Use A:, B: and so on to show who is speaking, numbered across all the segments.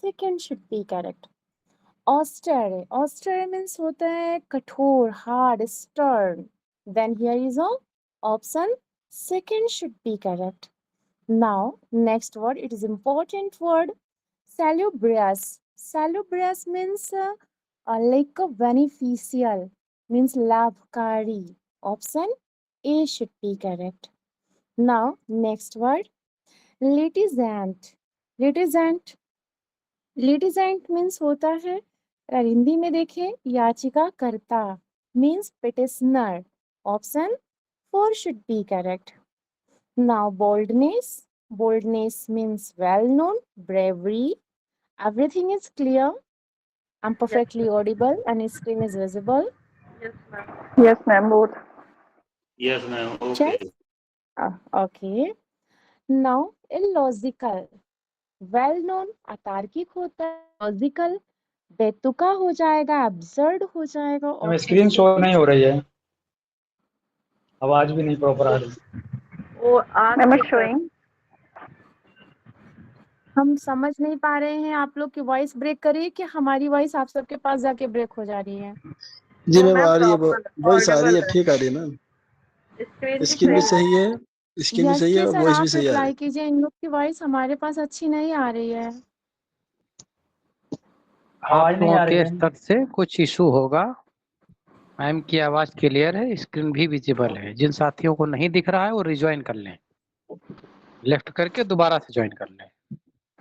A: Second should be correct. austere, austere means होता है कठोर, hard, stern. Then here is a option second should be correct. Now next word, it is important word, salubrious. Salubrious means like a beneficial, means लाभकारी. Option A should be correct. Now next word, litigant. litigant litigant means होता है, अगर हिंदी में देखें, याचिकाकर्ता, means petitioner. Option 4 should be correct. Now boldness. Boldness means well known, bravery. Everything is clear. I'm perfectly audible and screen is visible.
B: Yes, ma'am.
C: Yes, ma'am, both.
D: Yes, ma'am.
A: Check.
D: Okay.
A: Okay. Now illogical. Well known अतार्किक होता है, logical बेतुका हो जाएगा, absurd हो जाएगा।
E: अब screen show नहीं हो रही है, आवाज भी नहीं प्रॉपर आ रही।
B: वो आज
C: Ma'am,
B: के
C: it's showing.
A: हम समझ नहीं पा रहे हैं, आप लोग की वॉइस ब्रेक करिए कि हमारी वॉइस आप सबके पास जाके ब्रेक हो जा रही है।
F: जी
B: वो
F: मैम आ रही है,
B: proper
F: वॉइस आ रही है,
B: audible
F: ठीक आ रही है ना,
B: स्क्रीन
F: स्क्रीन भी सही है, स्क्रीन भी सही है
A: यस
F: और
A: सर,
F: वॉइस भी
A: आप
F: सही आ रही
A: रिप्लाई
F: है।
A: कीजिए, इन लोग की वॉइस हमारे पास अच्छी नहीं आ रही है।
E: आवाज
G: आप
F: तो
E: नहीं आ
G: लोगों
E: रही
G: के
E: है।
G: स्तर से कुछ इशू होगा। मैम की आवाज क्लियर है, स्क्रीन भी विजिबल है। जिन साथियों को नहीं दिख रहा है वो रिज्वाइन कर लें, लेफ्ट करके दोबारा से ज्वाइन कर लें,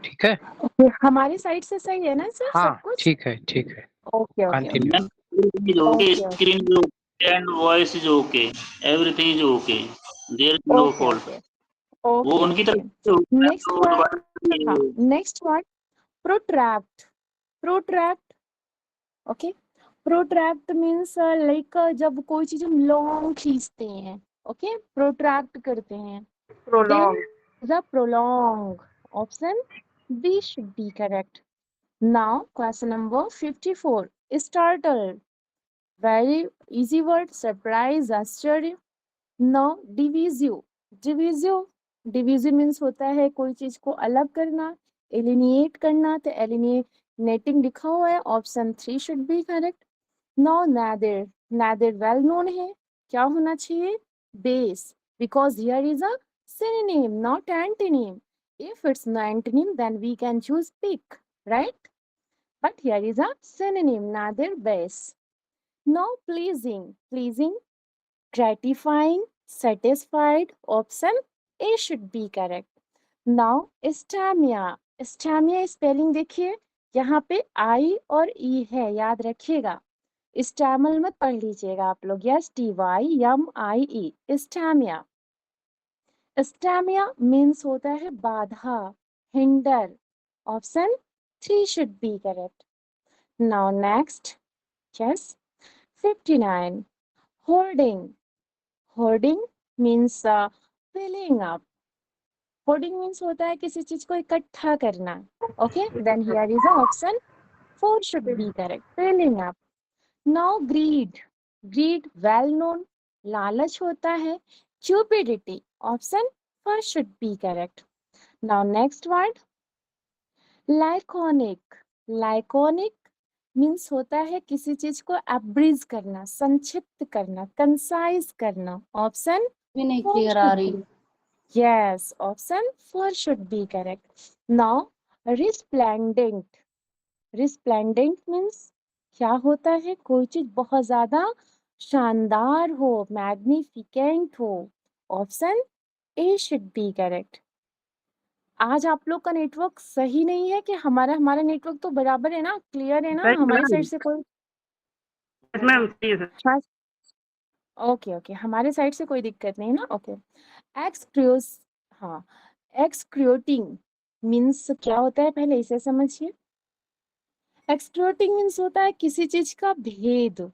G: ठीक है?
A: ओके, हमारी साइड से सही है ना सर सब
G: हाँ
A: कुछ?
G: ठीक है, ठीक है,
A: okay okay
G: continue.
D: Ma'am, everything is okay.
A: Okay
D: Screen is okay and voice is okay. Everything is okay. There is no
A: okay
D: fault.
A: Okay
D: वो
A: ओके
D: उनकी
A: ओके।
D: तरफ से होता है,
A: नेक्स्ट
D: तो
A: वर्ड,
D: दोबारा
A: हाँ next word, protract. Protract, okay. Protract means like जब कोई चीज हम लॉन्ग खींचते हैं, ओके, प्रोट्रैक्ट करते हैं।
B: prolong.
A: The prolong. Option B should be correct. Now question number 54. Startle. Very easy word. Surprise, आश्चर्य. Now divisive. Divisive. Divisive means होता है कोई चीज को अलग करना, एलिनिएट करना। तो एलिनिएटिंग लिखा हुआ है, option 3 should be correct. Now neither. Neither well known है, क्या होना चाहिए? Base. Because here is a synonym, not antonym. If it's an antonym, then we can choose pick, right? But here is a synonym, neither base. Now pleasing. Pleasing, gratifying, satisfied. Option A should be correct. Now stamina. Stamina spelling देखिए, यहाँ पे I और E है, याद रखिएगा। स्टैमल मत पढ़ लीजिएगा आप लोग। Yes, TYMIE, stymie. Stymie means होता है बाधा, hinder. Option 3 should be correct. Now next, yes 59, hoarding. Hoarding means filling up. Hoarding means होता है किसी चीज को इकट्ठा करना। Okay, then here is option 4 should be correct, filling up. Now greed. Greed well known, लालच होता है। Cupidity, option first should be correct. Now next word, laconic. Laconic means होता है किसी चीज को एब्रीज करना, संक्षिप्त करना, कंसाइज करना। ऑप्शन
H: भी नहीं क्लियर आ रही।
A: Yes, option 4 should be correct. Now resplendent. Resplendent means क्या होता है, कोई चीज बहुत ज्यादा शानदार हो, मैग्निफिकेंट हो। Option A should be correct. आज आप लोग का नेटवर्क सही नहीं है कि हमारा नेटवर्क तो बराबर है ना, क्लियर है ना?
B: सही है
A: हमारी
B: मैम।
A: साइड से कोई
B: Yes, ma'am, सही है सर।
A: हाँ, ओके ओके, हमारे साइड से कोई दिक्कत नहीं ना। ओके, एक्सक्रियोस, हाँ, एक्सक्रियोटिंग मीन्स क्या होता है, पहले इसे समझिए। एक्सक्रियोटिंग मीन्स होता है किसी चीज का भेद,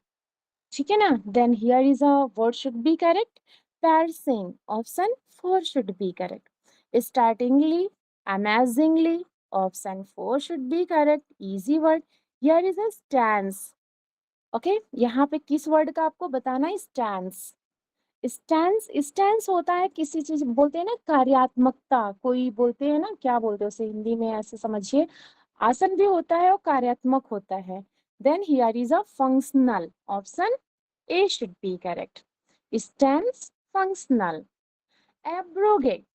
A: ठीक है ना? Then here is a word should be correct, parsing. Option 4 should be correct. Startlingly, amazingly. Option 4 should be correct, easy word. Here is a stance. Okay, यहाँ पे किस वर्ड का आपको बताना है? स्टैंस। स्टैंस, स्टैंस होता है किसी चीज, बोलते हैं ना कार्यात्मकता, कोई बोलते हैं ना, क्या बोलते हैं उसे हिंदी में, ऐसे समझिए, आसन भी होता है और कार्यात्मक होता है। Then here is a functional, option A should be correct. Stems functional. Abrogate,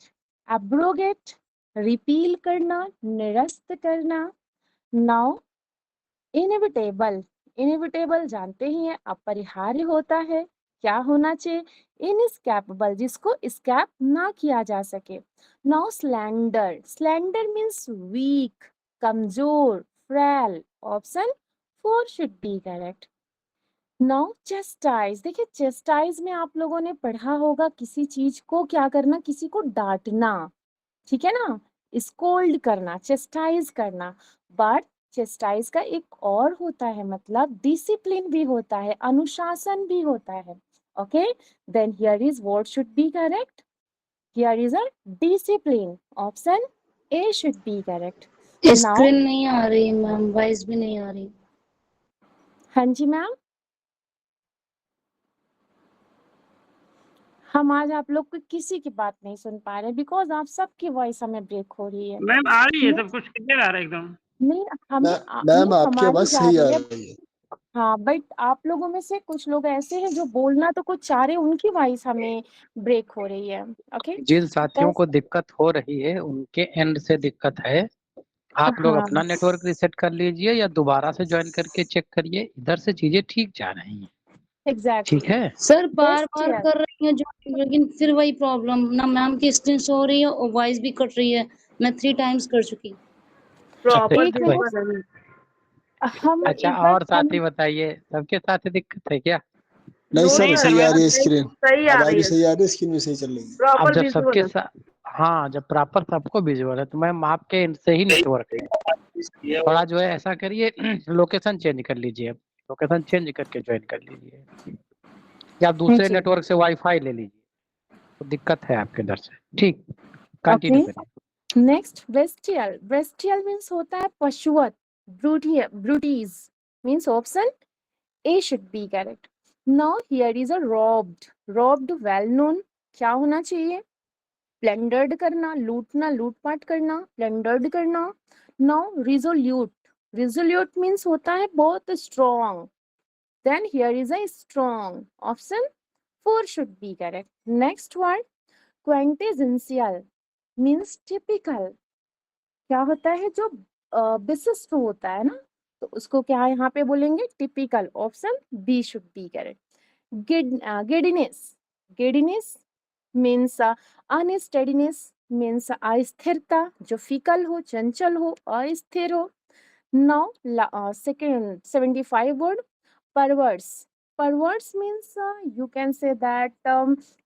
A: abrogate repeal करना, निरस्त करना। नाउ इनएविटेबल, इनएविटेबल जानते ही हैं अपरिहार्य होता है, क्या होना चाहिए, इनस्कैपेबल जिसको स्कैप ना किया जा सके। Now slender, slender means weak, कमजोर, frail, option 4 should be correct. Now chastise, देखिए चेस्टाइज में आप लोगों ने पढ़ा होगा किसी चीज को क्या करना, किसी को डांटना, ठीक है ना, स्कोल्ड करना, चेस्टाइज करना। बट चेस्टाइज का एक और होता है मतलब डिसिप्लिन भी होता है, अनुशासन भी होता है। Okay, then here is what should be correct, here is a discipline, option A should be correct. Now
C: screen नहीं आ रही मैम, वॉइस भी नहीं आ रही।
A: हाँ जी मैम, हम आज आप लोग को किसी की बात नहीं सुन पा रहे बिकॉज आप सबकी वॉइस हमें ब्रेक हो रही है।
B: मैम आ रही है, सब कुछ क्लियर आ रहा है एकदम।
A: नहीं हमें
F: मैम
A: नहीं
F: आपकी
A: हमारी
F: आवाज
A: जा
F: सही आ
A: रही है।
F: रही है।
A: हाँ बट आप लोगों में से कुछ लोग ऐसे हैं जो बोलना तो कुछ चाह रहे, उनकी वॉइस हमें ब्रेक हो रही है। ओके,
G: जिन साथियों को दिक्कत हो रही है उनके एंड से दिक्कत है। आप लोग
A: हाँ
G: अपना नेटवर्क रीसेट कर लीजिए या दोबारा से ज्वाइन करके चेक करिए, इधर से चीजें ठीक जा रही हैं। ठीक
A: एग्जैक्टली।
G: है,
C: सर बार बार
A: बेस्ट
C: कर रही हूँ ज्वाइन, लेकिन फिर वही प्रॉब्लम, ना मैम की स्क्रीन शो हो रही है और वॉइस भी कट रही है। मैं 3 टाइम्स कर चुकी।
B: प्रॉपर
A: एक
G: वही।
A: Minute,
B: ma'am.
A: हम
G: अच्छा,
A: एक बार
G: और साथी बताइए, सबके साथ ही दिक्कत है क्या?
F: नहीं
B: नो
F: सर,
B: सर,
F: सही आ
B: मेरा
F: रही है स्क्रीन,
B: सही आ
F: आवाज
B: रही
F: भी
B: है,
F: सही आ रही है, स्क्रीन भी सही चल रही है।
G: अब
B: प्रॉपर
G: जब
B: विजुअल
G: सबके
B: है।
G: साथ, हाँ जब प्रॉपर सबको विजुअल है तो मैम आपके end से ही नेटवर्क है। थोड़ा जो है ऐसा करिए, लोकेशन चेंज कर लीजिए, लोकेशन चेंज करके ज्वाइन कर लीजिए या दूसरे
A: जी।
G: नेटवर्क से वाईफाई ले लीजिए, तो दिक्कत है आपके इधर से। ठीक,
A: ओके,
G: कंटिन्यू करिए।
A: नेक्स्ट ब्रेस्टियल, ब्रेस्टियल मीन्स होता है पशुवत, brutish means option A should be correct. Now here is a robbed, robbed well known, क्या होना चाहिए, प्लैंडर्ड करना, लूटना, लूटपाट करना, प्लैंडर्ड करना। नाउ रिजोल्यूट, रिजोल्यूट मीन्स होता है बहुत strong, then here is a strong, option 4 should be correct. Next word quintessential means typical, क्या होता है जो विशिष्ट होता है ना, तो उसको क्या यहाँ पे बोलेंगे typical, option B should be correct. Giddiness, giddiness means unsteadiness, means अस्थिरता, जो फिकल हो, चंचल हो, अस्थिर हो। Now second 75 word perverse, perverse means you can say that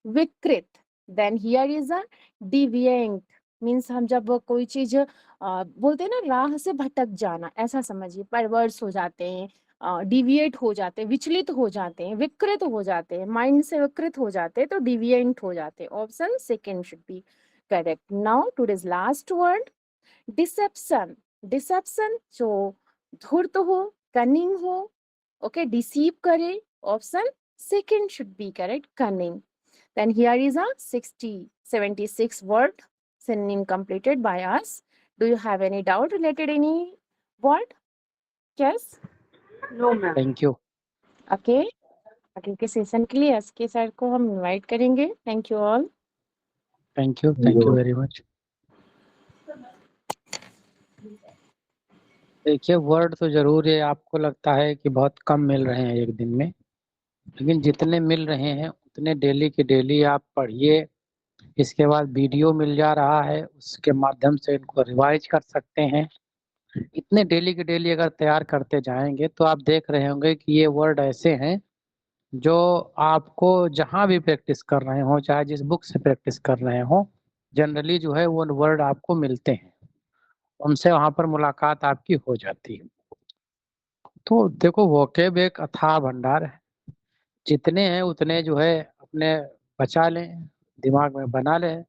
A: विकृत, then here is a deviant means हम जब कोई चीज बोलते हैं ना राह से भटक जाना, ऐसा समझिए, परवर्स हो जाते हैं, डिविएट हो जाते हैं, विचलित हो जाते हैं, विकृत हो जाते हैं, माइंड से विकृत हो जाते हैं तो डिविएंट हो जाते हैं, option second should be correct. Now today's last word deception, deception जो धूर्त हो, कनिंग हो, ओके, डिसीव करे, option second should be correct, cunning. Then here is a 76 word synonym completed by us. Do you have any doubt related any word? Yes,
B: no ma'am.
G: Thank you.
A: Okay, आगे के session के लिए SK sir को हम invite करेंगे। Thank you all.
G: Thank you very much. देखिए, word तो जरूर है, आपको लगता है कि बहुत कम मिल रहे हैं एक दिन में, लेकिन जितने मिल रहे हैं उतने डेली के डेली आप पढ़िए। इसके बाद वीडियो मिल जा रहा है, उसके माध्यम से इनको रिवाइज कर सकते हैं। इतने डेली के डेली अगर तैयार करते जाएंगे तो आप देख रहे होंगे कि ये वर्ड ऐसे हैं जो आपको जहाँ भी प्रैक्टिस कर रहे हो, चाहे जिस बुक से प्रैक्टिस कर रहे हो, जनरली जो है वो वर्ड आपको मिलते हैं, उनसे वहाँ पर मुलाकात आपकी हो जाती है। तो देखो, वोकेब एक अथाह भंडार है, जितने हैं उतने जो है अपने बचा लें, दिमाग में बना लें,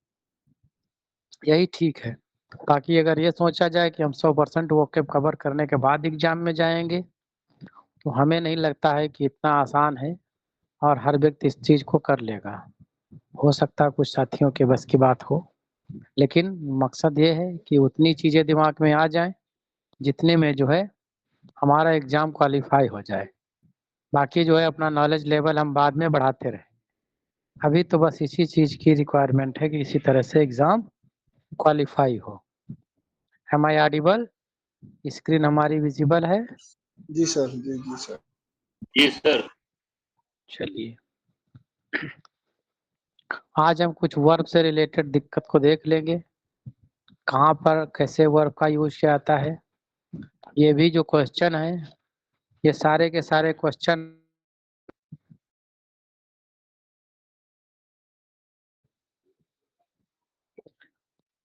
G: यही ठीक है। ताकि अगर ये सोचा जाए कि हम 100% वोकेब कवर करने के बाद एग्जाम में जाएंगे, तो हमें नहीं लगता है कि इतना आसान है और हर व्यक्ति इस चीज को कर लेगा। हो सकता है कुछ साथियों के बस की बात हो, लेकिन मकसद ये है कि उतनी चीजें दिमाग में आ जाएं जितने में जो है हमारा एग्जाम क्वालिफाई हो जाए। बाकी जो है अपना नॉलेज लेवल हम बाद में बढ़ाते रहे। अभी तो बस इसी चीज की रिक्वायरमेंट है कि इसी तरह से एग्जाम क्वालिफाई हो। Am I audible? स्क्रीन हमारी विजिबल है?
F: जी सर, जी सर।
D: जी सर।
G: चलिए आज हम कुछ वर्ब से रिलेटेड दिक्कत को देख लेंगे, कहाँ पर कैसे वर्ब का यूज किया जाता है। ये भी जो क्वेश्चन है ये सारे के सारे क्वेश्चन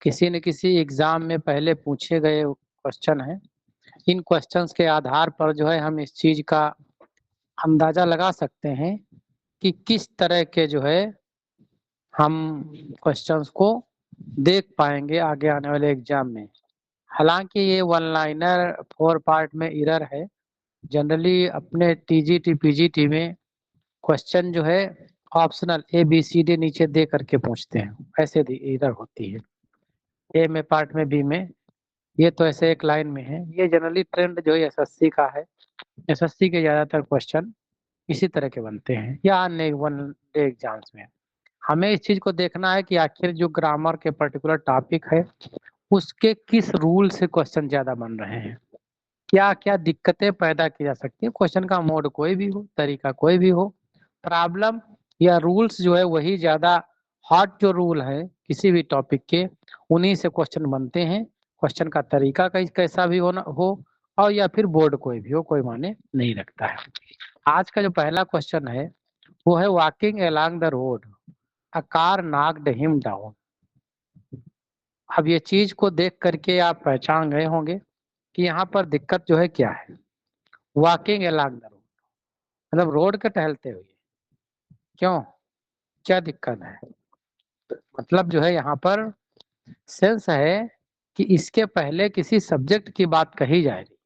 G: किसी न किसी एग्जाम में पहले पूछे गए क्वेश्चन हैं। इन क्वेश्चंस के आधार पर जो है हम इस चीज का अंदाजा लगा सकते हैं कि किस तरह के जो है हम क्वेश्चंस को देख पाएंगे आगे आने वाले एग्जाम में। हालांकि ये वन लाइनर 4 पार्ट में इरर है। जनरली अपने टीजीटी पीजीटी में क्वेश्चन जो है ऑप्शनल ABCD नीचे दे करके पूछते हैं, ऐसे इरर होती है। ए में पार्ट में, बी में, ये तो ऐसे एक लाइन में है। ये जनरली ट्रेंड जो है एसएससी का है। एसएससी के ज्यादातर क्वेश्चन इसी तरह के बनते हैं या अन्य वन डे एग्जाम्स में। हमें इस चीज को देखना है कि आखिर जो ग्रामर के पर्टिकुलर टॉपिक है उसके किस रूल से क्वेश्चन ज्यादा बन रहे हैं, क्या क्या दिक्कतें पैदा की जा सकती है। क्वेश्चन का मोड कोई भी हो, तरीका कोई भी हो, प्रॉब्लम या रूल्स जो है वही ज्यादा हॉट जो रूल है किसी भी टॉपिक के, उन्हीं से क्वेश्चन बनते हैं। क्वेश्चन का तरीका कैसा भी होना हो और या फिर बोर्ड कोई भी हो, कोई माने नहीं रखता है। आज का जो पहला क्वेश्चन है वो है walking along the road, a car knocked him down. अब ये चीज को देख करके आप पहचान गए होंगे कि यहाँ पर दिक्कत जो है क्या है। वॉकिंग अलोंग द रोड मतलब रोड के टहलते हुए, क्यों, क्या दिक्कत है? मतलब जो है यहाँ पर सेंस है कि इसके पहले किसी सब्जेक्ट की बात कही जा रही,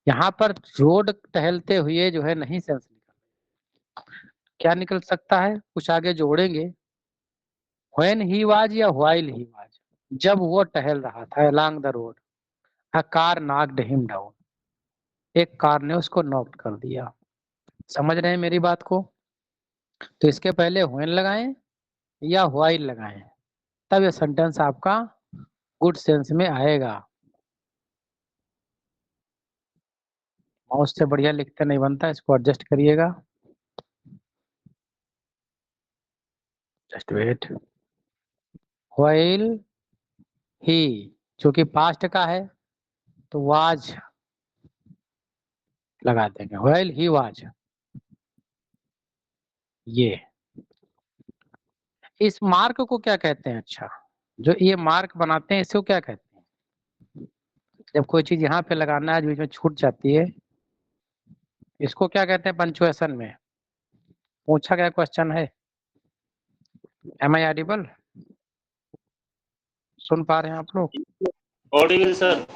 G: यहाँ पर रोड टहलते हुए जो है नहीं सेंस निकल। क्या निकल सकता है? कुछ आगे जोड़ेंगे, व्हेन ही वाज या व्हाइल ही वाज, जब वो टहल रहा था along the road, a car knocked him down, एक कार ने उसको नॉक कर दिया। समझ रहे हैं मेरी बात को? तो इसके पहले व्हेन लगाएं या व्हाइल लगाएं, तब ये सेंटेंस आपका गुड सेंस में आएगा। माउस से बढ़िया लिखते नहीं बनता, इसको एडजस्ट करिएगा। Just wait. व्हाइल ही चूंकि पास्ट का है तो वाज लगा देंगे, व्हाइल ही वाज। ये इस मार्क को क्या कहते हैं? अच्छा, जो ये मार्क बनाते हैं इसको क्या कहते हैं? जब कोई चीज यहाँ पे लगाना है बीच में छूट जाती है, इसको क्या कहते हैं पंचुएशन में? पूछा गया क्वेश्चन है। M I Audible? सुन पा रहे हैं आप लोग?
D: Audible sir.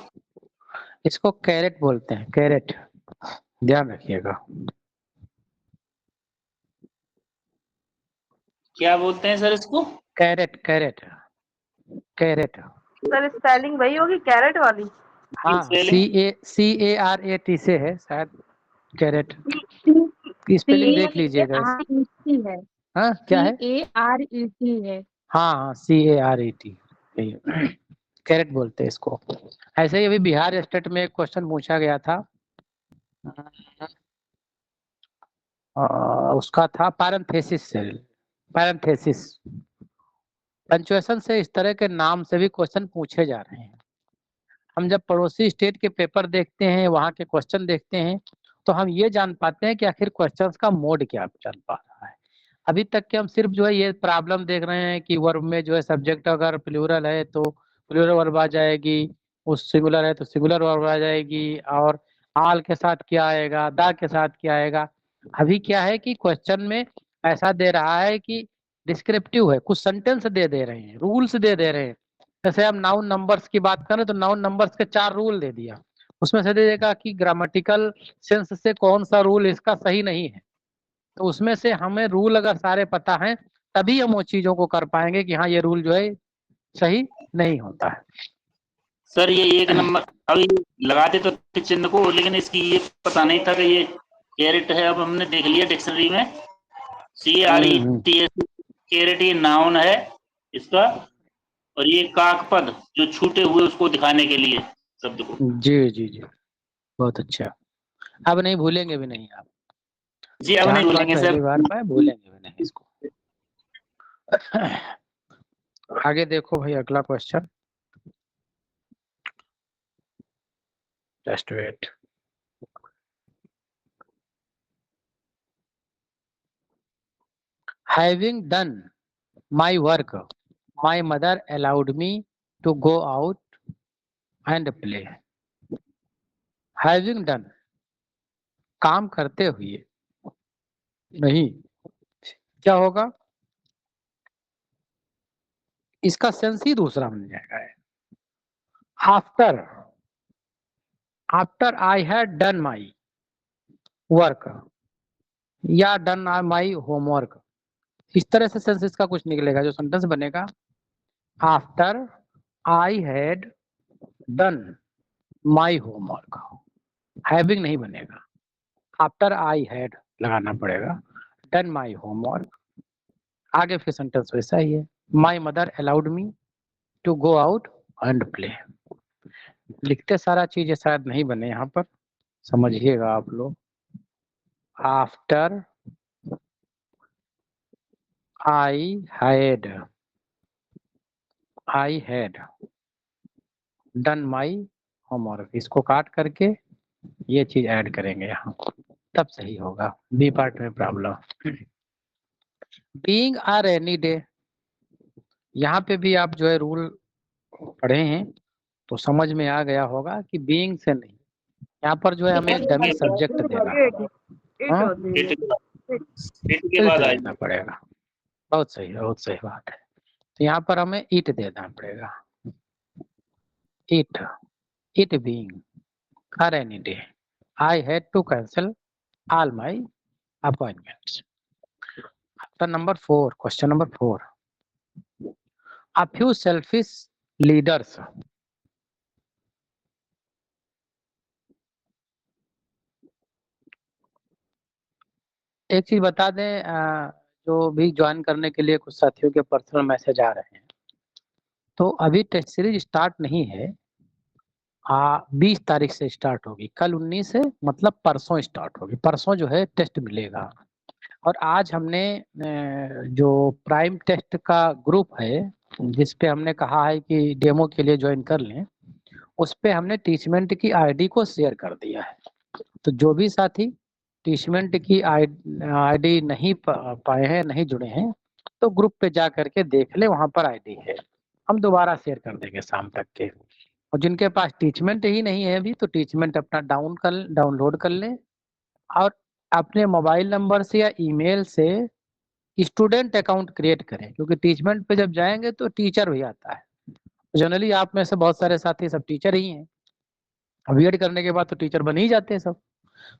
G: इसको कैरेट बोलते हैं, कैरेट, ध्यान रखिएगा।
D: क्या बोलते हैं सर इसको?
G: Carrot, carrot, carrot.
B: Sir spelling वही होगी कैरेट वाली?
G: हाँ, CARAT से है शायद, कैरेट की स्पेलिंग देख लीजिएगा।
A: CARET है,
G: हाँ क्या है?
A: CARET है।
G: हाँ हाँ, CARET, कैरेट बोलते हैं इसको। ऐसे ही अभी बिहार स्टेट में एक क्वेश्चन पूछा गया था, उसका था पैरेंथेसिस से, पैरेंथेसिस। पंचुएशन से इस तरह के नाम से भी क्वेश्चन पूछे जा रहे हैं। हम जब पड़ोसी स्टेट के पेपर देखते हैं, वहाँ के क्वेश्चन देखते हैं, तो हम ये जान पाते हैं कि आखिर क्वेश्चंस का मोड क्या चल पा रहा है। अभी तक के हम सिर्फ जो है ये प्रॉब्लम देख रहे हैं कि वर्ब में जो है सब्जेक्ट अगर प्लूरल है तो प्लूरल वर्ब आ जाएगी, उस सिंगुलर है तो सिंगुलर वर्ब आ जाएगी, और आल के साथ क्या आएगा, दा के साथ क्या आएगा। अभी क्या है कि क्वेश्चन में ऐसा दे रहा है कि डिस्क्रिप्टिव है, कुछ सेंटेंस दे रहे हैं, रूल्स दे रहे हैं। जैसे हम नाउन नंबर्स की बात करें तो नाउन नंबर्स के 4 रूल दे दिया, उसमें से दे देगा कि ग्रामेटिकल सेंस से कौन सा रूल इसका सही नहीं है। तो उसमें से हमें रूल अगर सारे पता हैं तभी हम वो चीजों को कर पाएंगे कि हाँ ये रूल जो है सही नहीं होता है।
D: सर ये एक नंबर अभी लगाते तो थे चिन्ह को, लेकिन इसकी ये पता नहीं था कि ये कैरेट है। अब हमने देख लिया डिक्शनरी में, CRETS, कैरेट ये नाउन है इसका, और ये काकपद जो छूटे हुए उसको दिखाने के लिए शब्द को।
G: जी जी जी, बहुत अच्छा। अब नहीं भूलेंगे भी नहीं आप,
D: जी अब नहीं
G: चांद बात
D: भूलेंगे सर।
G: पहली बार पाए, भूलेंगे भी नहीं इसको। आगे देखो भाई, अगला question, just wait. Having done my work, my mother allowed me to go out and play. Having done, काम करते हुए, नहीं, क्या होगा, इसका सेंस ही दूसरा बन जाएगा। After, after I had done my work या डन माई होमवर्क, इस तरह से सेंस इसका कुछ निकलेगा। जो सेंटेंस बनेगा, after I had done my homework, having नहीं बनेगा, आफ्टर आई हैड लगाना पड़ेगा, डन माई होमवर्क। आगे फिर सेंटेंस वैसा ही है, my mother allowed me to go out and play. लिखते सारा चीज है, शायद नहीं बने यहाँ पर, समझिएगा आप लोग। After I had done my homework, इसको काट करके ये चीज ऐड करेंगे यहाँ, तब सही होगा। बी पार्ट में problem. Being a rainy day, यहाँ पे भी आप जो है रूल पढ़े हैं तो समझ में आ गया होगा कि बीइंग से नहीं, यहाँ पर जो है हमें डमी सब्जेक्ट देना होगा। हाँ?
D: इट के बाद आएगा।
G: देना पड़ेगा, बहुत सही, बहुत सही बात है। तो यहाँ पर हमें इट देना पड़ेगा, it being a rainy day, I had to cancel all my appointments. Number 4, question number 4, a few selfish leaders एक चीज बता दें, जो भी ज्वाइन करने के लिए कुछ साथियों के पर्सनल मैसेज आ रहे हैं, तो अभी टेस्ट सीरीज स्टार्ट नहीं है, 20 तारीख से स्टार्ट होगी, कल 19 से, मतलब परसों स्टार्ट होगी, परसों जो है टेस्ट मिलेगा। और आज हमने जो प्राइम टेस्ट का ग्रुप है जिस पे हमने कहा है कि डेमो के लिए ज्वाइन कर लें, उस पे हमने टीचमेंट की आईडी को शेयर कर दिया है। तो जो भी साथी टीचमेंट की आईडी नहीं पाए हैं, नहीं जुड़े हैं, तो ग्रुप पे जा करके देख ले, वहां पर आईडी है, हम दोबारा शेयर कर देंगे शाम तक के। और जिनके पास टीचमेंट ही नहीं है अभी, तो टीचमेंट अपना डाउनलोड कर ले और अपने मोबाइल नंबर से या ईमेल से स्टूडेंट अकाउंट क्रिएट करें, क्योंकि टीचमेंट पे जब जाएंगे तो टीचर भी आता है। जनरली आप में से बहुत सारे साथी सब टीचर ही हैं, बीएड करने के बाद तो टीचर बन ही जाते हैं सब।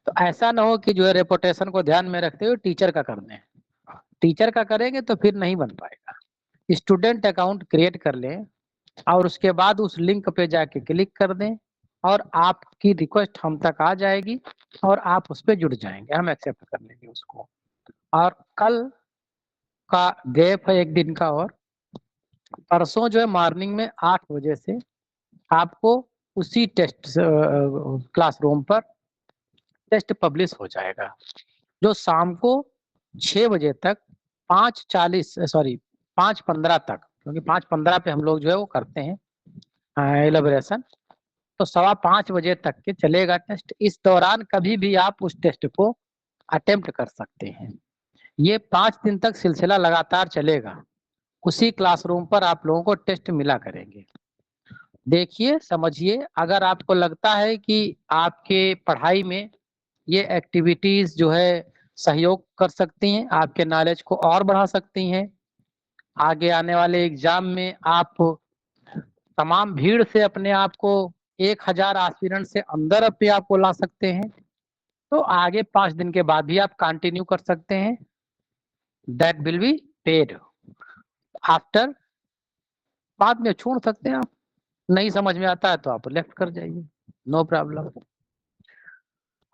G: तो ऐसा ना हो कि जो है रेपुटेशन को ध्यान में रखते हुए टीचर का कर दें, टीचर का करेंगे तो फिर नहीं बन पाएगा। स्टूडेंट अकाउंट क्रिएट कर लें और उसके बाद उस लिंक पे जाके क्लिक कर दें और आपकी रिक्वेस्ट हम तक आ जाएगी और आप उस पर जुड़ जाएंगे, हम एक्सेप्ट कर लेंगे उसको। और कल का गैप है एक दिन का, और परसों जो है मॉर्निंग में 8 बजे से आपको उसी टेस्ट क्लासरूम पर टेस्ट पब्लिश हो जाएगा, जो शाम को 6 बजे तक 5:15 तक, क्योंकि 5:15 पे हम लोग जो है वो करते हैं एलिब्रेशन, तो 5:15 बजे तक के चलेगा टेस्ट। इस दौरान कभी भी आप उस टेस्ट को अटेम्प्ट कर सकते हैं। ये 5 दिन तक सिलसिला लगातार चलेगा, उसी क्लासरूम पर आप लोगों को टेस्ट मिला करेंगे। देखिए, समझिए, अगर आपको लगता है कि आपके पढ़ाई में ये एक्टिविटीज जो है सहयोग कर सकती हैं, आपके नॉलेज को और बढ़ा सकती हैं, आगे आने वाले एग्जाम में आप तमाम भीड़ से अपने आप को 1000 एस्पिरेंट से अंदर अपने आप को ला सकते हैं, तो आगे 5 दिन के बाद भी आप कंटिन्यू कर सकते हैं। That will be paid after, बाद में छोड़ सकते हैं आप, नहीं समझ में आता है तो आप लेफ्ट कर जाइए, नो प्रॉब्लम।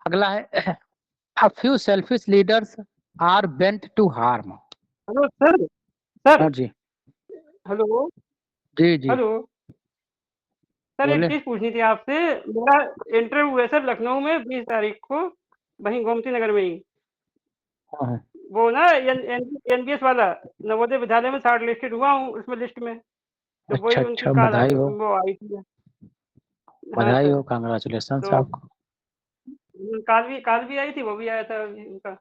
G: अगला है a few selfish leaders are bent to harm।
H: Hello sir. Sir
G: हाँ जी
H: हेलो।
G: जी जी
H: हेलो सर, एक
G: बोले।
H: चीज पूछनी थी आपसे। मेरा इंटरव्यू है सर लखनऊ में 20 तारीख को, वहीं गोमती नगर में ही।
G: हाँ हाँ।
H: वो ना एनबीएस वाला नवोदय विद्यालय में शॉर्ट लिस्टेड हुआ हूँ उसमें लिस्ट में, तो
G: अच्छा
H: वही उनकी
G: अच्छा,
H: कार
G: बधाई हो,
H: वो आई थी। हाँ
G: बधाई
H: सर,
G: हो, कांग्रेचुलेशन
H: तो
G: आपको।
H: काल भी आई थी, वो भी आया था अभी उनका।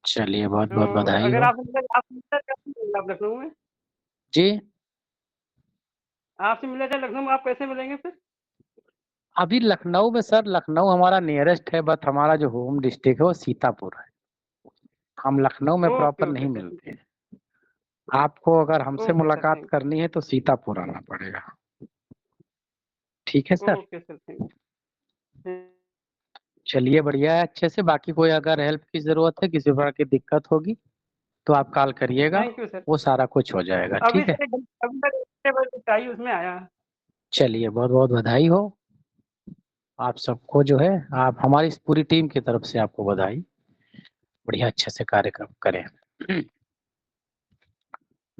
G: चलिए बहुत
H: तो
G: बहुत बधाई
H: अगर
G: हो।
H: आपसे मिलना कैसे मिलेंगे आप लखनऊ में?
G: जी
H: आपसे मिला जाए लखनऊ में, आप कैसे मिलेंगे फिर?
G: अभी लखनऊ में सर, लखनऊ हमारा नियरेस्ट है, बट हमारा जो होम डिस्ट्रिक्ट है वो सीतापुर है। हम लखनऊ में
H: ओके
G: प्रॉपर
H: ओके
G: नहीं
H: सर,
G: मिलते हैं। आपको अगर हमसे
H: ओके सर,
G: मुलाकात
H: थैंक
G: करनी है तो सीतापुर आना पड़ेगा। ठीक है
H: you.
G: Sir,
H: okay sir, thank you.
G: चलिए बढ़िया है अच्छे से। बाकी कोई अगर हेल्प की जरूरत है, किसी प्रकार की दिक्कत होगी तो आप कॉल करिएगा,
H: थैंक यू सर।
G: वो सारा कुछ हो जाएगा।
H: अभी
G: ठीक है,
H: सर अभी तक एक घंटे बजे चाहिए उसमें आया।
G: चलिए बहुत बहुत बधाई हो आप सबको। जो है आप हमारी इस पूरी टीम की तरफ से आपको बधाई, बढ़िया अच्छे से कार्यक्रम करें।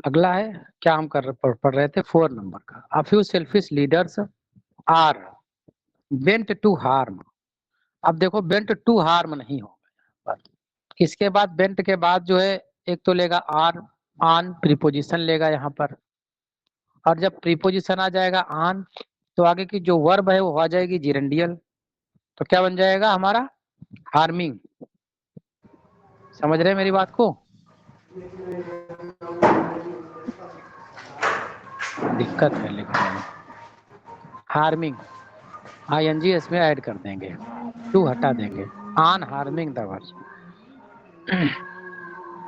G: अगला है, क्या हम पढ़ रहे थे 4 नंबर का। A few selfish leaders are bent to harm. अब देखो बेंट टू हार्म नहीं होगा, इसके बाद बेंट के बाद जो है एक तो लेगा आर, आन प्रीपोजिशन लेगा यहाँ पर, और जब प्रीपोजिशन आ जाएगा आन तो आगे की जो वर्ब है वो आ जाएगी जिरेंडियल। तो क्या बन जाएगा हमारा, हार्मिंग। समझ रहे हैं मेरी बात को? दिक्कत है लिखने में। हार्मिंग, आईएनजी इसमें ऐड कर देंगे, टू हटा देंगे, on harming the word.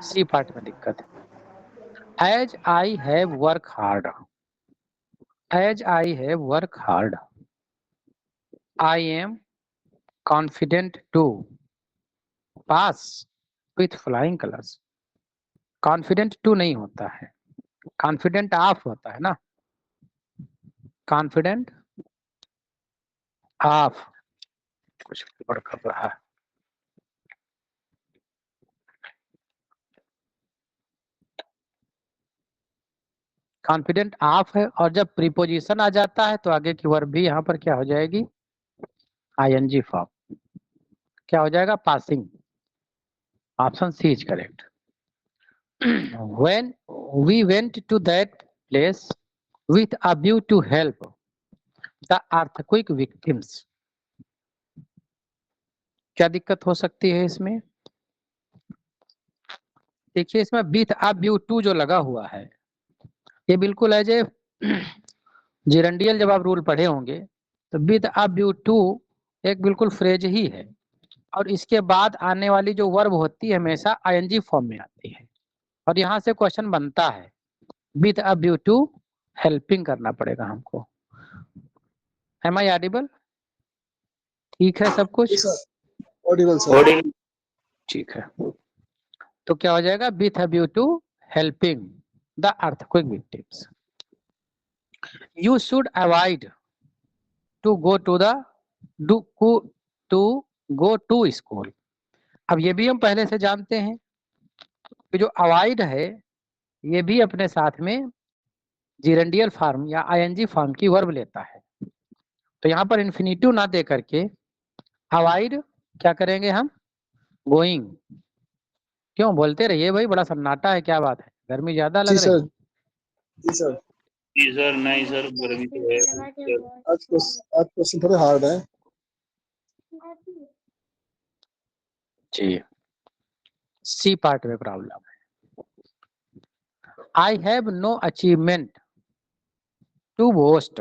G: C part में दिक्कत है। As I have work hard, as I have work hard, I am confident to pass with flying colours. Confident to नहीं होता है, कॉन्फिडेंट ऑफ होता है ना, कॉन्फिडेंट ऑफ। कुछ गड़बड़ कर रहा है। कॉन्फिडेंट ऑफ है, और जब प्रीपोजिशन आ जाता है तो आगे की वर्ब भी यहाँ पर क्या हो जाएगी, आईएनजी फॉर्म। क्या हो जाएगा, passing. Option C is correct. When we went to that place with a view to help the earthquake victims। क्या दिक्कत हो सकती है इसमें? देखिए इसमें विथ अ व्यू टू जो लगा हुआ है, ये बिल्कुल है जे जिरंडियल। जब आप रूल पढ़े होंगे तो विथ अ व्यू टू एक बिल्कुल फ्रेज ही है, और इसके बाद आने वाली जो वर्ब होती है हमेशा आईएनजी फॉर्म में आती है, और यहाँ से क्वेश्चन बनता है with a view to helping करना पड़ेगा हमको। Am I audible? ठीक है सब कुछ?
F: जी सर, ऑडिबल सर।
D: ऑडिबल।
G: ठीक है, तो क्या हो जाएगा, with a view to helping the earthquake victims. You should avoid to go to the to go to school. अब ये भी हम पहले से जानते हैं कि जो अवॉइड है ये भी अपने साथ में जिरेंडियल फॉर्म या आईएनजी फॉर्म की वर्ब लेता है। तो यहाँ पर इन्फिनिटिव ना दे करके अवॉइड क्या करेंगे हम, गोइंग। क्यों बोलते रहिए भाई, बड़ा सन्नाटा है, क्या बात है, गर्मी ज्यादा
F: जी
G: लग रही
F: सर,
G: है?
F: जी सर।
D: जी सर, नहीं सर, गर्मी तो है।
F: आज क्वेश्चन थोड़े हार्ड है।
G: जी, सी पार्ट में प्रॉब्लम है। I have no achievement to boast,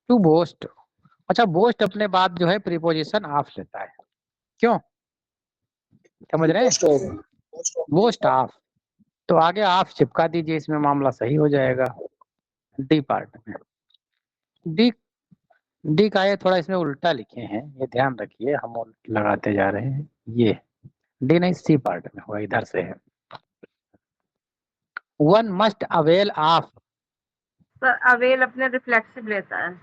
G: to boast. अच्छा, बोस्ट अपने बाद जो है प्रीपोजिशन ऑफ लेता है, क्यों, समझ रहे हैं?
F: मोस्ट ऑफ
G: बोस्ट ऑफ, तो आगे ऑफ चिपका दीजिए, इसमें मामला सही हो जाएगा। डी पार्ट में, डी डी का ये थोड़ा इसमें उल्टा लिखे हैं, ये ध्यान रखिए, हम लगाते जा रहे हैं। ये डी नहीं, सी पार्ट में हुआ, इधर से है। One must avail of
B: sir avail अपने रिफ्लेक्सिव लेता है।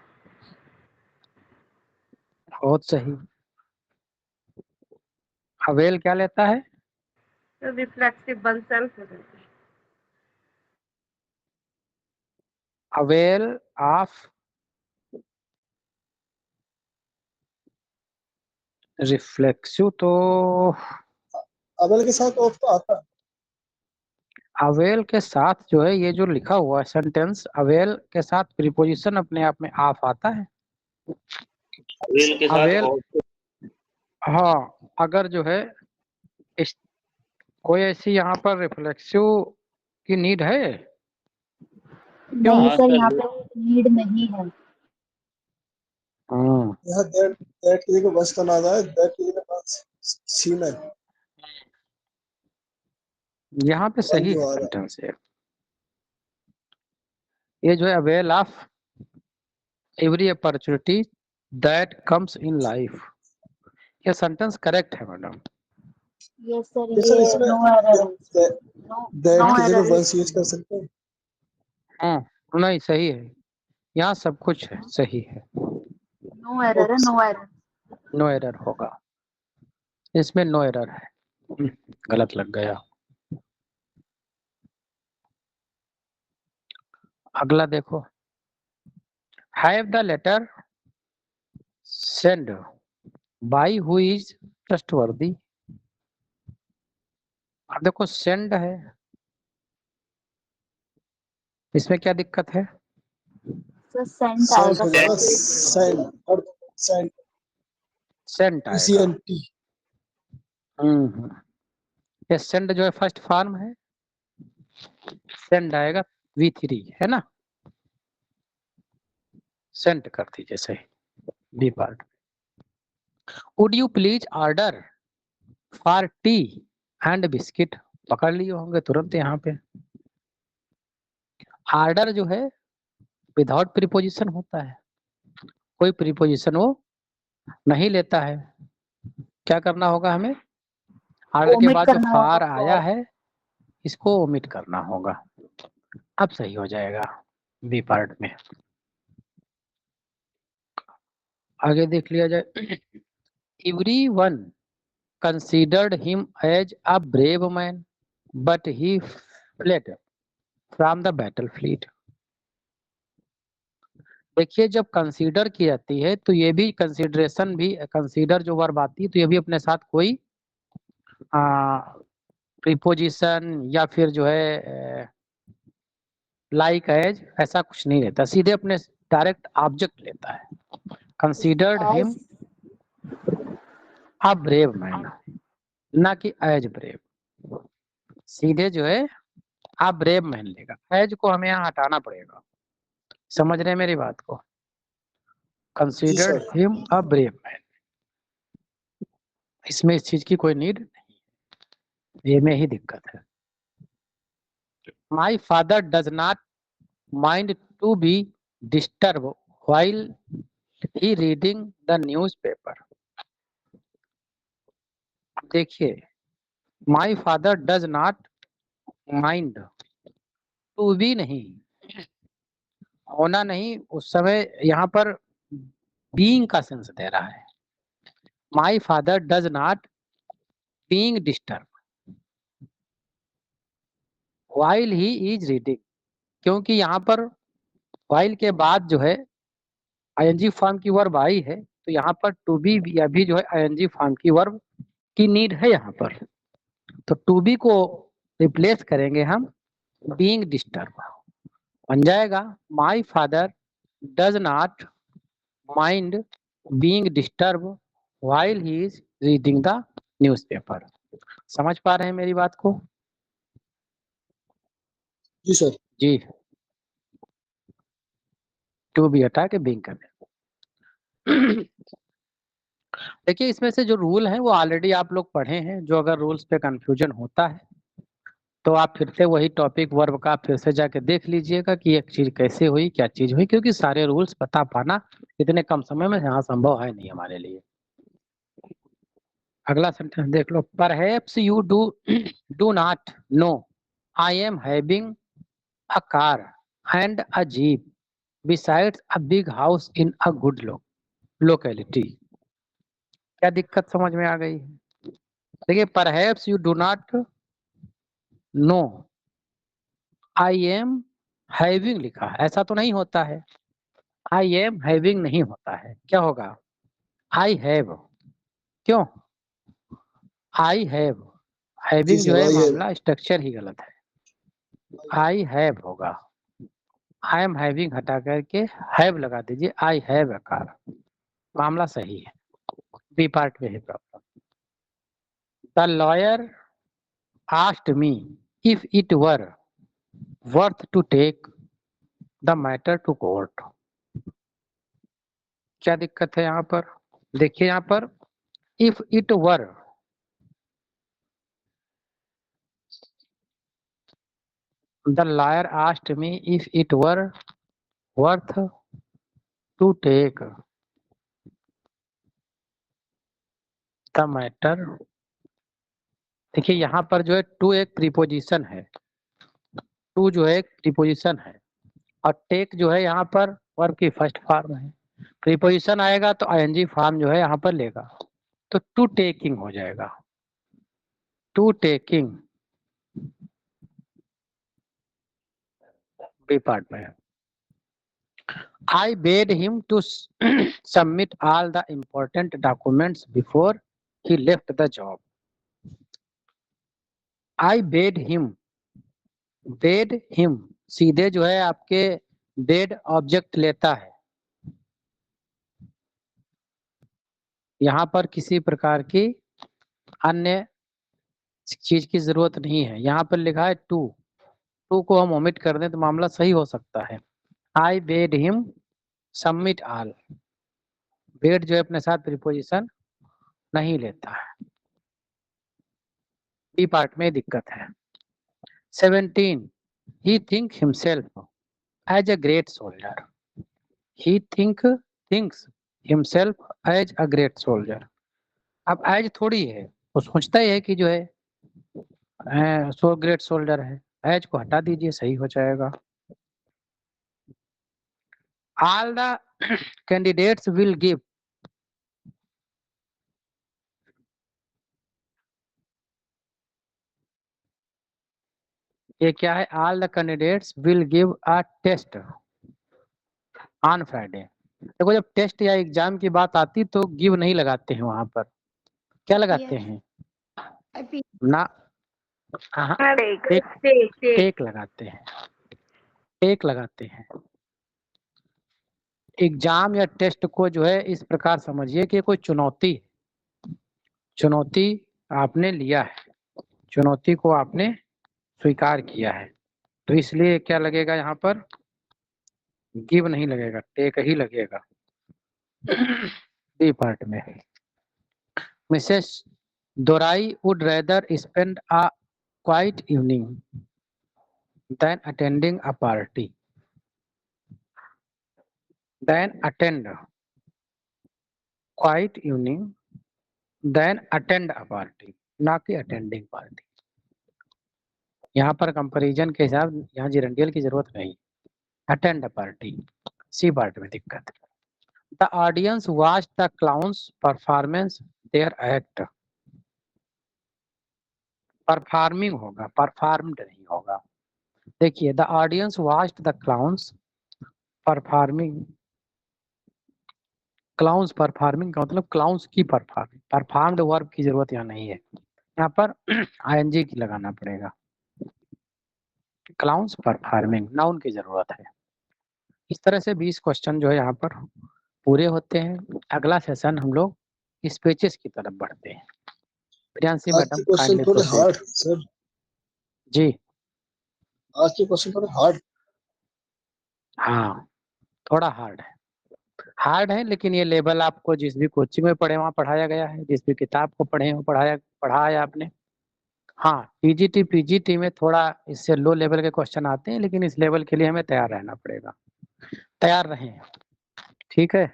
G: बहुत सही। अवेल क्या लेता है?
B: तो रिफ्लेक्सिव वन सेल्फ हो जाता है।
G: अवेल ऑफ रिफ्लेक्सिव, तो
F: अवेल के साथ ऑफ तो आता है।
G: अवेल के साथ जो है ये जो लिखा हुआ है सेंटेंस, अवेल के साथ प्रीपोजिशन अपने आप में ऑफ आता है।
D: अवेल के साथ
G: अवेल,
D: और
G: हाँ, अगर जो है इस कोई ऐसी यहाँ पर रिफ्लेक्सिव की नीड है? क्यों?
C: नहीं
D: हाँ
C: सर,
D: सर,
C: यहाँ पे नीड नहीं है।
G: हाँ,
F: यहाँ दैट की जगह बस का नाम है, दैट की जगह बस सीन है।
G: यहाँ पे सही
F: जो
G: है
F: आ रहा है।
G: सेंटेंस है। ये जो है avail of every opportunity that comes in life, ये सेंटेंस करेक्ट है मैडम।
C: यस सर,
F: ये सर
C: ये
F: इसमें
C: नो एरर है। नो
F: दैट की
C: एरर
F: जगह
C: है।
F: वंस यूज कर सकते हैं।
G: हाँ, नहीं सही है, यहाँ सब कुछ है, सही है,
C: नो एरर है, नो एरर।
G: नो एरर होगा इसमें, नो एरर है। गलत लग गया। अगला देखो, have the letter send by who is trustworthy. अब देखो सेंड है, इसमें क्या दिक्कत है?
C: सर सेंट
F: सेंट
C: आएगा
F: हो
C: सर।
F: जाएगा, सेंट, सेंट,
G: सेंट आएगा।
F: ECNT।
G: ये सेंड जो है फर्स्ट फॉर्म है, सेंड आएगा V3 है ना, सेंड कर दीजिए सही, B part. Would you please order for tea and biscuit, पकड़ लिए होंगे तुरंत यहाँ पे। ऑर्डर जो है विदाउट प्रीपोजिशन होता है, कोई प्रीपोजिशन वो नहीं लेता है। क्या करना होगा हमें? ऑर्डर के
C: ओमिट
G: बाद जो
C: करना होगा
G: फार आया है इसको ओमिट करना होगा। अब सही हो जाएगा बी पार्ट में। आगे देख लिया जाए। Everyone considered him as a brave man, but he fled from the battlefield. देखिए जब कंसीडर की जाती है तो ये भी कंसीडरेशन भी, कंसीडर जो वर्ब आती है तो ये भी अपने साथ कोई प्रीपोजिशन या फिर जो है लाइक एज ऐसा कुछ नहीं लेता, सीधे अपने डायरेक्ट ऑब्जेक्ट लेता है। Considered him a brave man, ना कि एज ब्रेव, सीधे जो है आप ब्रेव मैन लेगा, एज को हमें यहाँ हटाना पड़ेगा। समझ रहे हैं मेरी बात को?
F: जी
G: considered
F: sir.
G: Him a brave man, इसमें इस चीज की कोई नीड नहीं, ये में ही दिक्कत है। My father does not mind to be disturb while he reading the newspaper. देखिए my father does not mind, to be नहीं, होना नहीं, उस समय यहाँ पर बीइंग का सेंस दे रहा है। My father does not being disturb while he is reading, क्योंकि यहाँ पर व्हाइल के बाद जो है आईएनजी फॉर्म की वर्ब आई है, तो यहाँ पर टू बी अभी जो है आईएनजी फॉर्म की वर्ब की नीड है यहाँ पर, तो टू बी को रिप्लेस करेंगे हम बीइंग डिस्टर्ब, बन जाएगा माई father does not mind being disturb while he is reading the newspaper. समझ पा रहे हैं मेरी बात को?
F: जी सर।
G: जी, टू बी हटा के बीइंग कर दें। देखिए इसमें से जो रूल है वो ऑलरेडी आप लोग पढ़े हैं, जो अगर रूल्स पे कंफ्यूजन होता है तो आप फिर से वही टॉपिक वर्ब का फिर से जाके देख लीजिएगा कि एक चीज कैसे हुई, क्या चीज हुई, क्योंकि सारे रूल्स पता पाना इतने कम समय में यहाँ संभव है नहीं हमारे लिए। अगला सेंटेंस देख लो, perhaps you do not know I am having a car and a jeep besides a big house in a good locality. क्या दिक्कत समझ में आ गई? देखिए, perhaps you do not know, I am having लिखा है, ऐसा तो नहीं होता है। I am having नहीं होता है, क्या होगा? I have। क्यों? I have,
F: जी
G: having जो
F: सर
G: है
F: आई है
G: मामला स्ट्रक्चर ही गलत है। I have होगा, I am having हटा करके have लगा दीजिए, I have a car, मामला सही है। बी पार्ट में है problem. The lawyer asked me if it were worth to take the matter to court। क्या दिक्कत है यहाँ पर? देखिए यहाँ पर if it were, the lawyer asked me if it were worth to take the matter। देखिए यहाँ पर जो है टू एक प्रीपोजिशन है, टू जो है एक प्रीपोजिशन है, और टेक जो है यहाँ पर वर्ब की फर्स्ट फॉर्म है। प्रीपोजिशन आएगा तो आईएनजी फॉर्म जो है यहाँ पर लेगा, तो टू टेकिंग हो जाएगा, टू टेकिंग बी पार्ट में है। I bade him to submit all the important documents before he left the job। I bade him, bade him सीधे जो है आपके bade ऑब्जेक्ट लेता है, यहाँ पर किसी प्रकार की अन्य चीज की जरूरत नहीं है। यहाँ पर लिखा है टू, टू को हम ओमिट कर दें तो मामला सही हो सकता है। I bade him submit all, bed जो है अपने साथ प्रीपोजिशन नहीं लेता है, बी पार्ट में दिक्कत है। 17 he think himself as a great soldier। he thinks himself as a great soldier। अब एज थोड़ी है, वो सोचता ही है कि जो है सो ग्रेट सोल्जर है, एज को हटा दीजिए, सही हो जाएगा। all the candidates will give, ये क्या है? all the candidates will give a test on Friday। देखो जब टेस्ट या एग्जाम की बात आती तो गिव नहीं लगाते हैं, वहां पर क्या लगाते हैं? ना, हाँ, टेक लगाते हैं, टेक लगाते हैं। एग्जाम या टेस्ट को जो है इस प्रकार समझिए कि कोई चुनौती, चुनौती आपने लिया है, चुनौती को आपने स्वीकार किया है, तो इसलिए क्या लगेगा यहाँ पर? गिव नहीं लगेगा, टेक ही लगेगा डी पार्ट में। Mrs Dorai would rather spend a quiet evening than attending a party. Than attend quiet evening than attend a party, ना कि अटेंडिंग पार्टी। यहाँ पर कंपैरिजन के हिसाब, यहाँ जिरंडियल की जरूरत नहीं, attend a party, C part में दिक्कत। The audience watch the clowns performance their act, performing होगा, परफॉर्म्ड नहीं होगा। देखिए the audience watched the clowns performing, clowns performing का मतलब क्लाउन्स की परफॉर्मिंग, परफॉर्म्ड वर्ब की जरूरत यहाँ नहीं है, यहाँ पर आईएनजी की लगाना पड़ेगा। क्लाउन्स परफॉर्मिंग नाउन की जरूरत है। इस तरह से 20 क्वेश्चन जो है यहाँ पर पूरे होते हैं। अगला सेशन हम लोग स्पीचेस की तरफ बढ़ते हैं। प्रियांशी
F: आज
G: मैडम
F: के क्वेश्चन
G: काइंडली
F: थोड़े
G: प्रोसीड।
F: हार्ड सर,
G: जी
F: आज के क्वेश्चन थोड़े हार्ड।
G: हाँ, थोड़ा हार्ड है, हार्ड है, लेकिन ये लेवल आपको जिस भी कोचिंग में पढ़े वहाँ पढ़ाया गया है, जिस भी किताब को पढ़े वो पढ़ा है आपने। हाँ, टीजीटी पीजीटी में थोड़ा इससे लो लेवल के क्वेश्चन आते हैं, लेकिन इस लेवल के लिए हमें तैयार रहना पड़ेगा, तैयार रहें, ठीक है।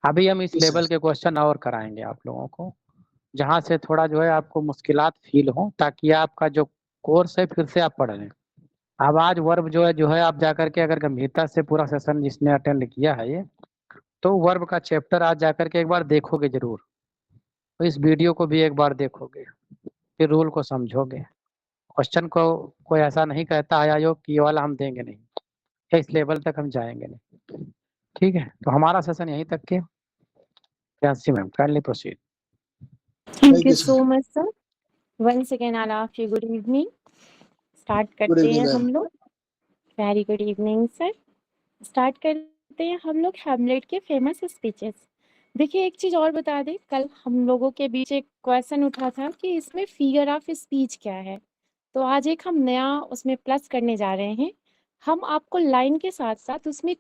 G: अभी हम इस
F: जी
G: लेवल
F: सर।
G: के क्वेश्चन और कराएंगे आप लोगों को, जहाँ से थोड़ा जो है आपको मुश्किलात फील हो, ताकि आपका जो कोर्स है फिर से आप पढ़ लें। अब आज वर्ब जो है आप जाकर के अगर गंभीरता से पूरा सेशन जिसने अटेंड किया है ये, तो वर्ब का चैप्टर आज जाकर के एक बार देखोगे जरूर, तो इस वीडियो को भी एक बार देखोगे, फिर रूल को समझोगे। क्वेश्चन को कोई ऐसा नहीं कहता है आयोग कि ये वाला हम देंगे नहीं, या इस लेवल तक हम जाएंगे नहीं। ठीक है, तो हमारा सेशन यहीं तक के। Priyanshi ma'am kindly proceed.
A: Thank
F: Thank
A: you
F: you, sir.
A: so much, sir. Once again, I'll ask you good evening. Start
F: Good
A: करते
F: evening,
A: हैं
F: ma'am.
A: हम लोग। Very good evening sir. Start करते हैं हम लोग हैमलेट के फेमस स्पीचेस। देखिए एक चीज और बता दें, कल हम लोगों के बीच एक क्वेश्चन उठा था कि इसमें फिगर ऑफ स्पीच क्या है, तो आज एक हम नया उसमें प्लस करने जा रहे हैं। हम आपको लाइन के साथ साथ उसमें